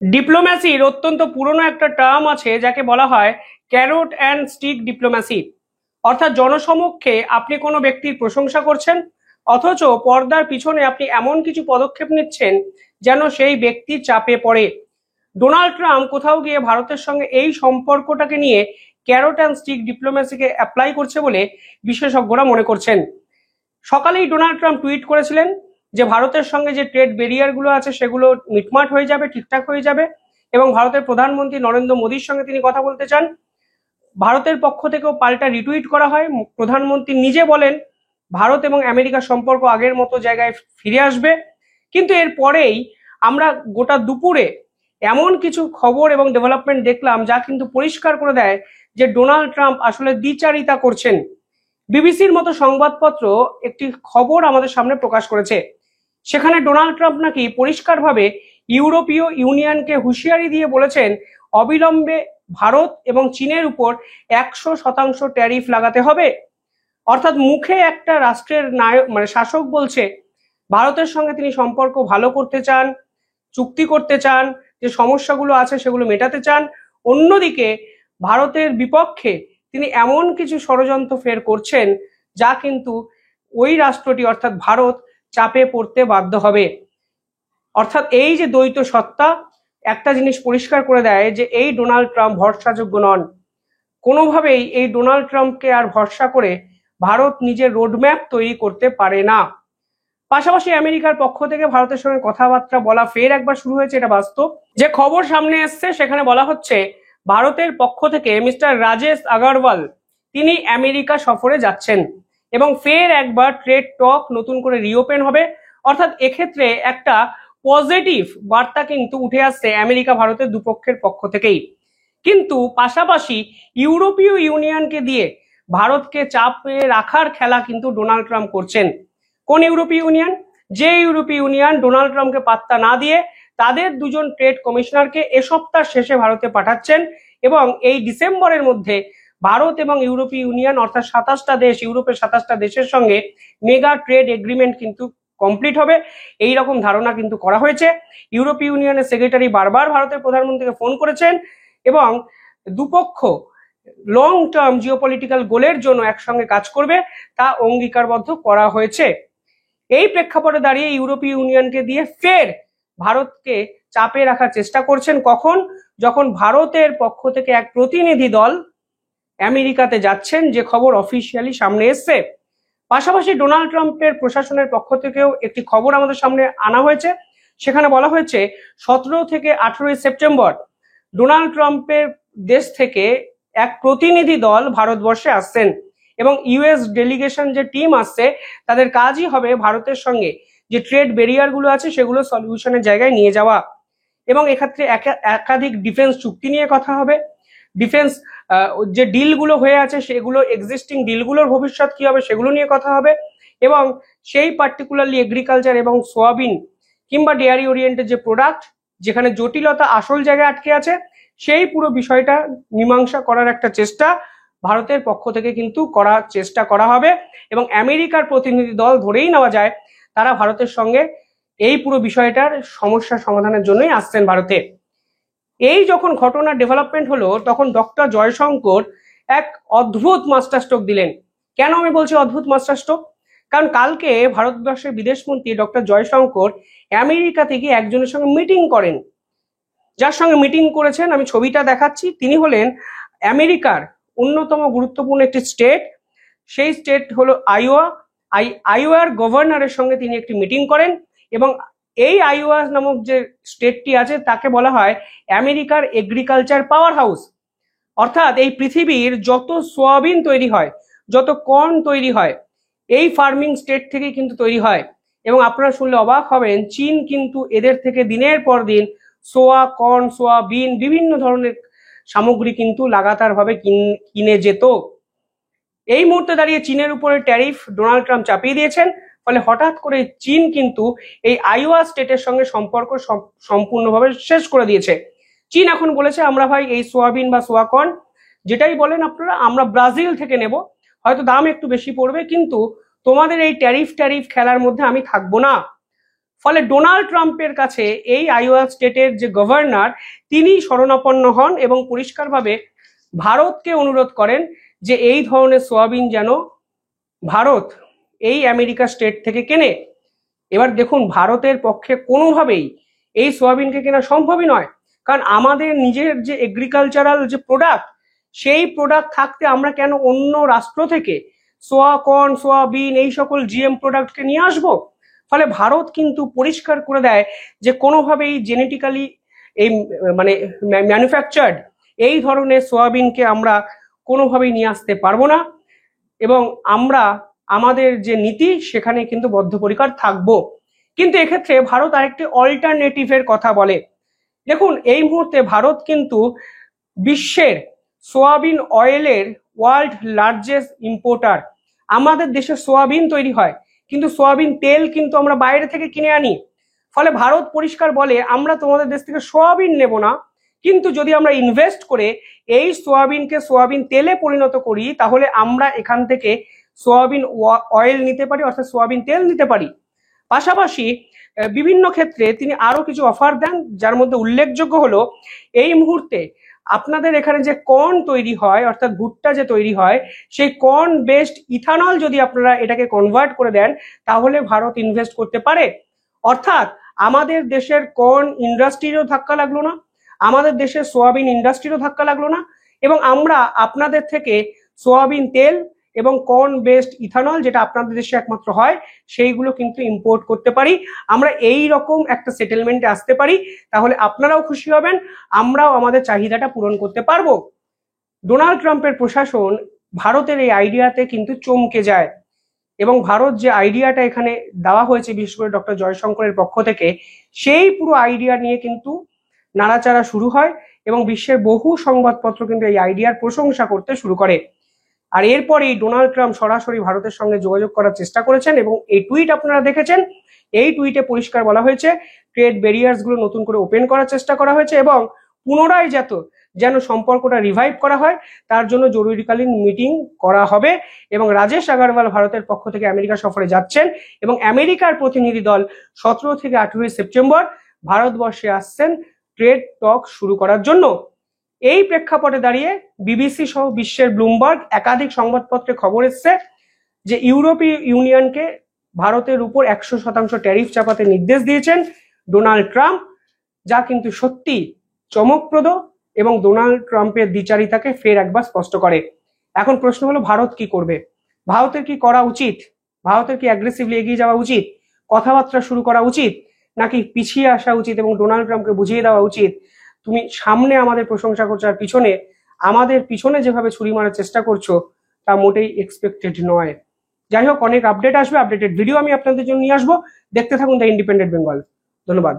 ডিপ্লোম্যাসির অত্যন্ত পুরনো একটা টার্ম আছে যাকে বলা হয় ক্যারোট অ্যান্ড স্টিক ডিপ্লোম্যাসি। অর্থাৎ জনসমক্ষে আপনি কোনো ব্যক্তির প্রশংসা করছেন, অথচ পর্দার পিছনে আপনি এমন কিছু পদক্ষেপ নিচ্ছেন যেন সেই ব্যক্তি চাপে পড়ে। ডোনাল্ড ট্রাম্প কোথাও গিয়ে ভারতের সঙ্গে এই সম্পর্কটাকে নিয়ে ক্যারোট অ্যান্ড স্টিক ডিপ্লোম্যাসিকে অ্যাপ্লাই করছে বলে বিশেষজ্ঞরা মনে করছেন। সকালেই ডোনাল্ড ট্রাম্প টুইট করেছিলেন যে ভারতের সঙ্গে যে ট্রেড ব্যারিয়ারগুলো আছে সেগুলো মিটমাট হয়ে যাবে, ঠিকঠাক হয়ে যাবে, এবং ভারতের প্রধানমন্ত্রী নরেন্দ্র মোদীর সঙ্গে তিনি কথা বলতে চান। ভারতের পক্ষ থেকেও পাল্টা রিটুইট করা হয়। প্রধানমন্ত্রী নিজে বলেন ভারত এবং আমেরিকার সম্পর্ক আগের মতো জায়গায় ফিরে আসবে। কিন্তু এর পরেই আমরা গোটা দুপুরে এমন কিছু খবর এবং ডেভেলপমেন্ট দেখলাম যা কিন্তু পরিষ্কার করে দেয় যে ডোনাল্ড ট্রাম্প আসলে দ্বিচারিতা করছেন। বিবিসির মতো সংবাদপত্র একটি খবর আমাদের সামনে প্রকাশ করেছে, সেখানে ডোনাল্ড ট্রাম্প নাকি পরিষ্কারভাবে ইউরোপীয় ইউনিয়নকে হুঁশিয়ারি দিয়ে বলেছেন অবিলম্বে ভারত এবং চীনের উপর 100% ট্যারিফ লাগাতে হবে। অর্থাৎ মুখে একটা রাষ্ট্রের নায়ক শাসক বলছে ভারতের সঙ্গে তিনি সম্পর্ক ভালো করতে চান, চুক্তি করতে চান, যে সমস্যাগুলো আছে সেগুলো মেটাতে চান, অন্যদিকে ভারতের বিপক্ষে তিনি এমন কিছু ষড়যন্ত্র ফের করছেন যা কিন্তু ওই রাষ্ট্রটি অর্থাৎ ভারত চাপে পড়তে বাধ্য হবে। অর্থাৎ এই যে দ্বৈত সত্তা একটা জিনিস পরিষ্কার করে দেয় যে এই ডোনাল্ড ট্রাম্প ভরসাযোগ্য নন। কোনোভাবেই এই ডোনাল্ড ট্রাম্পকে আর ভরসা করে ভারত নিজের রোডম্যাপ তৈরি করতে পারে না। পাশাপাশি আমেরিকার পক্ষ থেকে ভারতের সঙ্গে কথাবার্তা বলা ফের একবার শুরু হয়েছে, এটা বাস্তব। যে খবর সামনে এসছে সেখানে বলা হচ্ছে ভারতের পক্ষ থেকে মিস্টার রাজেশ আগরওয়াল তিনি আমেরিকা সফরে যাচ্ছেন এবং ফের একবার ট্রেড টক নতুন করে রিওপেন হবে। অর্থাৎ এক্ষেত্রে একটা পজিটিভ বার্তা কিন্তু উঠে আসছে আমেরিকা ভারতের দুপক্ষের পক্ষ থেকেই। কিন্তু পাশাপাশি ইউরোপীয় ইউনিয়নকে দিয়ে ভারতকে চাপে রাখার খেলা কিন্তু ডোনাল্ড ট্রাম্প করছেন। কোন ইউরোপীয় ইউনিয়ন? যে ইউরোপীয় ইউনিয়ন ডোনাল্ড ট্রাম্পকে পাত্তা না দিয়ে তাদের দুজন ট্রেড কমিশনারকে এ সপ্তাহ শেষে ভারতে পাঠাচ্ছেন এবং এই ডিসেম্বরের মধ্যে ভারত এবং ইউরোপীয় ইউনিয়ন অর্থাৎ 27টা দেশ, ইউরোপের 27টা দেশের সঙ্গে মেগা ট্রেড এগ্রিমেন্ট কিন্তু কমপ্লিট হবে, এই রকম ধারণা কিন্তু করা হয়েছে। ইউরোপীয় ইউনিয়নের সেক্রেটারি বারবার ভারতের প্রধানমন্ত্রীকে ফোন করেছেন এবং দুপক্ষ লং টার্ম জিওপলিটিক্যাল গোলের জন্য একসঙ্গে কাজ করবে তা অঙ্গীকারবদ্ধ করা হয়েছে। এই প্রেক্ষাপটে দাঁড়িয়ে ইউরোপীয় ইউনিয়নকে দিয়ে ফের ভারতকে চাপে রাখার চেষ্টা করছেন। কখন? যখন ভারতের পক্ষ থেকে এক প্রতিনিধি দল আমেরিকাতে যাচ্ছেন, যে খবর অফিসিয়ালি সামনে এসছে। পাশাপাশি ডোনাল্ড ট্রাম্পের প্রশাসনের পক্ষ থেকেও একটি খবর আমাদের সামনে আনা হয়েছে, সেখানে বলা হয়েছে 17 থেকে 18 সেপ্টেম্বর ডোনাল্ড ট্রাম্পের দেশ থেকে এক প্রতিনিধি দল ভারতবর্ষে আসছেন এবং ইউএস ডেলিগেশন যে টিম আসছে তাদের কাজই হবে ভারতের সঙ্গে যে ট্রেড ব্যারিয়ার গুলো আছে সেগুলো সলিউশনের জায়গায় নিয়ে যাওয়া এবং এক্ষেত্রে একাধিক ডিফেন্স চুক্তি নিয়ে কথা হবে। ডিফেন্স যে ডিলগুলো হয়ে আছে সেগুলো এক্সিস্টিং ডিলগুলোর ভবিষ্যৎ কি হবে সেগুলো নিয়ে কথা হবে এবং সেই পার্টিকুলারলি এগ্রিকালচার এবং সোয়াবিন কিংবা ডেয়ারি ওরিয়েন্টেড যে প্রোডাক্ট যেখানে জটিলতা আসল জায়গায় আটকে আছে সেই পুরো বিষয়টা মীমাংসা করার একটা চেষ্টা ভারতের পক্ষ থেকে কিন্তু করার চেষ্টা করা হবে এবং আমেরিকার প্রতিনিধি দল ধরেই নেওয়া যায় তারা ভারতের সঙ্গে এই পুরো বিষয়টার সমস্যা সমাধানের জন্যই আসছেন ভারতে। এই যখন ঘটনা ডেভেলপমেন্ট হলো তখন ডক্টর জয়শঙ্কর এক অদ্ভুত মাস্টার স্ট্রোক দিলেন। কেন আমি বলছি অদ্ভুত মাস্টার স্ট্রোক? কারণ কালকে ভারতবর্ষের বিদেশমন্ত্রী ডক্টর জয়শঙ্কর আমেরিকা থেকে একজনের সঙ্গে মিটিং করেন। যার সঙ্গে মিটিং করেছেন আমি ছবিটা দেখাচ্ছি, তিনি হলেন আমেরিকার অন্যতম গুরুত্বপূর্ণ একটি স্টেট, সেই স্টেট হলো আইওয়া। আইওয়ার গভর্নরের সঙ্গে তিনি একটি মিটিং করেন এবং এই আইওয়া নামক যে স্টেটটি আছে তাকে বলা হয় আমেরিকার এগ্রিকালচার পাওয়ার হাউস। অর্থাৎ এই পৃথিবীর যত সোয়াবিন তৈরি হয়, যত কর্ন তৈরি হয়, এই ফার্মিং স্টেট থেকে কিন্তু তৈরি হয় এবং আপনারা শুনলে অবাক হবেন চীন কিন্তু এদের থেকে দিনের পর দিন সোয়া কর্ন, সোয়াবিন বিভিন্ন ধরনের সামগ্রী কিন্তু লাগাতার ভাবে কিনে যেত। এই মুহূর্তে দাঁড়িয়ে চীনের উপরে ট্যারিফ ডোনাল্ড ট্রাম্প চাপিয়ে দিয়েছেন, ফলে হঠাৎ করে চীন কিন্তু এই আইওয়া স্টেটের সঙ্গে সম্পর্ক সম্পূর্ণভাবে শেষ করে দিয়েছে। চীন এখন বলেছে আমরা ভাই এই সোয়াবিন বা সোয়াকর্ন যেটাই বলেন আপনারা আমরা ব্রাজিল থেকে নেব, হয়তো দাম একটু বেশি পড়বে কিন্তু তোমাদের এই ট্যারিফ খেলার মধ্যে আমি থাকবো না। ফলে ডোনাল্ড ট্রাম্পের কাছে এই আইওয়া স্টেটের যে গভর্নর তিনি শরণাপন্ন হন এবং পরিষ্কারভাবে ভারতকে অনুরোধ করেন যে এই ধরনের সোয়াবিন যেন ভারত এই আমেরিকা স্টেট থেকে কেনে। এবার দেখুন, ভারতের পক্ষে কোনোভাবেই এই সোয়াবিনকে কেনা সম্ভবই নয়, কারণ আমাদের নিজের যে এগ্রিকালচারাল যে প্রোডাক্ট, সেই প্রোডাক্ট থাকতে আমরা কেন অন্য রাষ্ট্র থেকে কর্ন, সোয়াবিন এই সকল জিএম প্রোডাক্টকে নিয়ে আসবো? ফলে ভারত কিন্তু পরিষ্কার করে দেয় যে কোনোভাবেই জেনেটিক্যালি এই মানে ম্যানুফ্যাকচার্ড এই ধরনের সোয়াবিনকে আমরা কোনোভাবেই নিয়ে আসতে পারবো না, এবং আমরা আমাদের যে নীতি সেখানে কিন্তু বদ্ধপরিকর থাকবো। কিন্তু এক্ষেত্রে ভারত আরেকটি অল্টারনেটিভের কথা বলে। দেখুন, এই মুহূর্তে ভারত কিন্তু বিশ্বের সোয়াবিন অয়েলের ওয়ার্ল্ড লার্জেস্ট ইম্পোর্টার। আমাদের দেশে সোয়াবিন তৈরি হয়, কিন্তু সোয়াবিন তেল কিন্তু আমরা বাইরে থেকে কিনে আনি। ফলে ভারত পরিষ্কার বলে, আমরা তোমাদের দেশ থেকে সোয়াবিন নেব না, কিন্তু যদি আমরা ইনভেস্ট করে এই সোয়াবিনকে সোয়াবিন তেলে পরিণত করি তাহলে আমরা এখান থেকে সোয়াবিন অয়েল নিতে পারি, অর্থাৎ সোয়াবিন তেল নিতে পারি। পাশাপাশি বিভিন্ন ক্ষেত্রে তিনি আরো কিছু অফার দেন, যার মধ্যে উল্লেখযোগ্য হলো এই মুহূর্তে আপনাদের এখানে যে কর্ন তৈরি হয়, অর্থাৎ ভুট্টা যে তৈরি হয়, সেই কর্ন বেসড ইথানল যদি আপনারা এটাকে কনভার্ট করে দেন তাহলে ভারত ইনভেস্ট করতে পারে। অর্থাৎ আমাদের দেশের কর্ন ইন্ডাস্ট্রিরও ধাক্কা লাগলো না, আমাদের দেশের সোয়াবিন ইন্ডাস্ট্রিরও ধাক্কা লাগলো না, এবং আমরা আপনাদের থেকে সোয়াবিন তেল এবং কর্ন বেসড ইথানল, যেটা আপনাদের দেশে একমাত্র হয়, সেইগুলো কিন্তু ইম্পোর্ট করতে পারি। আমরা এই রকম একটা সেটেলমেন্টে আসতে পারি, তাহলে আপনারাও খুশি হবেন, আমরাও আমাদের চাহিদাটা পূরণ করতে পারবো। ডোনাল্ড ট্রাম্পের প্রশাসন ভারতের এই আইডিয়াতে কিন্তু চমকে যায়, এবং ভারত যে আইডিয়াটা এখানে দেওয়া হয়েছে বিশেষ করে ডক্টর জয়শঙ্করের পক্ষ থেকে, সেই পুরো আইডিয়া নিয়ে কিন্তু নাড়াচাড়া শুরু হয়, এবং বিশ্বের বহু সংবাদপত্র কিন্তু এই আইডিয়ার প্রশংসা করতে শুরু করে। আর এরপরেই ডোনাল্ড ট্রাম্প সরাসরি ভারতের সঙ্গে যোগাযোগ করার চেষ্টা করেছেন, এবং এই টুইট আপনারা দেখেছেন। এই টুইটে পরিষ্কার বলা হয়েছে ট্রেড ব্যারিয়ার্স গুলো নতুন করে ওপেন করার চেষ্টা করা হয়েছে, এবং পুনরায় যেন সম্পর্কটা রিভাইভ করা হয় তার জন্য জরুরিকালীন মিটিং করা হবে। এবং রাজেশ আগরওয়াল ভারতের পক্ষ থেকে আমেরিকা সফরে যাচ্ছেন, এবং আমেরিকার প্রতিনিধি দল 17 থেকে 18 সেপ্টেম্বর ভারতবর্ষে আসছেন ট্রেড টক শুরু করার জন্য। এই প্রেক্ষাপটে দাঁড়িয়ে বিবিসি সহ বিশ্বের ব্লুমবার্গ একাধিক সংবাদপত্রে খবর এসছে যে ইউরোপীয় ইউনিয়নকে ভারতের উপর 100% ট্যারিফ চাপাতে নির্দেশ দিয়েছেন ডোনাল্ড ট্রাম্প, যা কিন্তু সত্যি চমকপ্রদ এবং ডোনাল্ড ট্রাম্পের দ্বিচারিতাকে ফের একবার স্পষ্ট করে। এখন প্রশ্ন হলো, ভারত কি করবে? ভারতের কি করা উচিত? ভারতের কি অ্যাগ্রেসিভলি এগিয়ে যাওয়া উচিত, কথাবার্তা শুরু করা উচিত, নাকি পিছিয়ে আসা উচিত এবং ডোনাল্ড ট্রাম্পকে বুঝিয়ে দেওয়া উচিত তুমি সামনে আমাদের প্রশংসা করছো আর আমাদের পিছনে যেভাবে ছুরি মারার চেষ্টা করছো তা মোটেই এক্সপেক্টেড নয়। যাই হোক, অনেক আপডেট আসবে, আপডেটেড ভিডিও আমি আপনাদের জন্য নিয়ে আসবো। দেখতে থাকুন দ্য ইন্ডিপেন্ডেন্ট বেঙ্গল। ধন্যবাদ।